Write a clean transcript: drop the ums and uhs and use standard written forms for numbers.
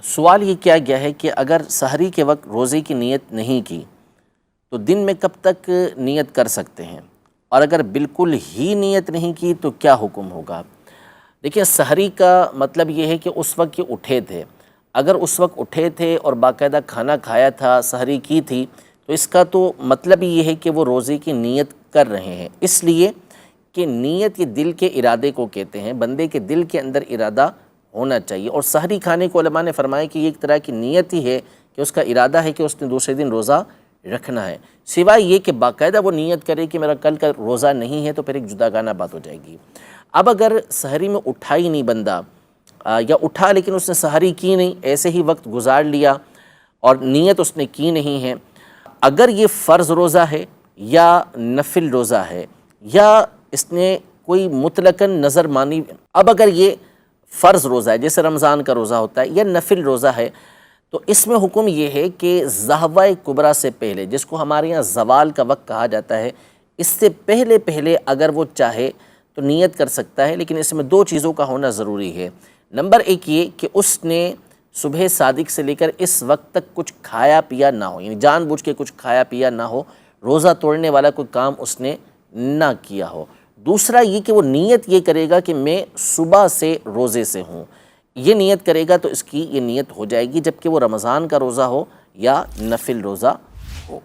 سوال یہ کیا گیا ہے کہ اگر سحری کے وقت روزے کی نیت نہیں کی تو دن میں کب تک نیت کر سکتے ہیں، اور اگر بالکل ہی نیت نہیں کی تو کیا حکم ہوگا؟ دیکھیں، سحری کا مطلب یہ ہے کہ اس وقت یہ اٹھے تھے، اگر اس وقت اٹھے تھے اور باقاعدہ کھانا کھایا تھا، سحری کی تھی، تو اس کا تو مطلب یہ ہے کہ وہ روزے کی نیت کر رہے ہیں، اس لیے کہ نیت یہ دل کے ارادے کو کہتے ہیں، بندے کے دل کے اندر ارادہ ہونا چاہیے، اور سحری کھانے کو علماء نے فرمایا کہ یہ ایک طرح کی نیت ہی ہے کہ اس کا ارادہ ہے کہ اس نے دوسرے دن روزہ رکھنا ہے، سوائے یہ کہ باقاعدہ وہ نیت کرے کہ میرا کل کا روزہ نہیں ہے، تو پھر ایک جداگانہ بات ہو جائے گی۔ اب اگر سحری میں اٹھا ہی نہیں بندہ، یا اٹھا لیکن اس نے سحری کی نہیں، ایسے ہی وقت گزار لیا اور نیت اس نے کی نہیں ہے، اگر یہ فرض روزہ ہے یا نفل روزہ ہے یا اس نے کوئی مطلقاً نظر مانی، اب اگر یہ فرض روزہ ہے جیسے رمضان کا روزہ ہوتا ہے یا نفل روزہ ہے، تو اس میں حکم یہ ہے کہ ضحوہ کبریٰ سے پہلے، جس کو ہمارے یہاں زوال کا وقت کہا جاتا ہے، اس سے پہلے اگر وہ چاہے تو نیت کر سکتا ہے، لیکن اس میں دو چیزوں کا ہونا ضروری ہے۔ نمبر ایک یہ کہ اس نے صبح صادق سے لے کر اس وقت تک کچھ کھایا پیا نہ ہو، یعنی جان بوجھ کے کچھ کھایا پیا نہ ہو، روزہ توڑنے والا کوئی کام اس نے نہ کیا ہو۔ دوسرا یہ کہ وہ نیت یہ کرے گا کہ میں صبح سے روزے سے ہوں، یہ نیت کرے گا تو اس کی یہ نیت ہو جائے گی، جبکہ وہ رمضان کا روزہ ہو یا نفل روزہ ہو۔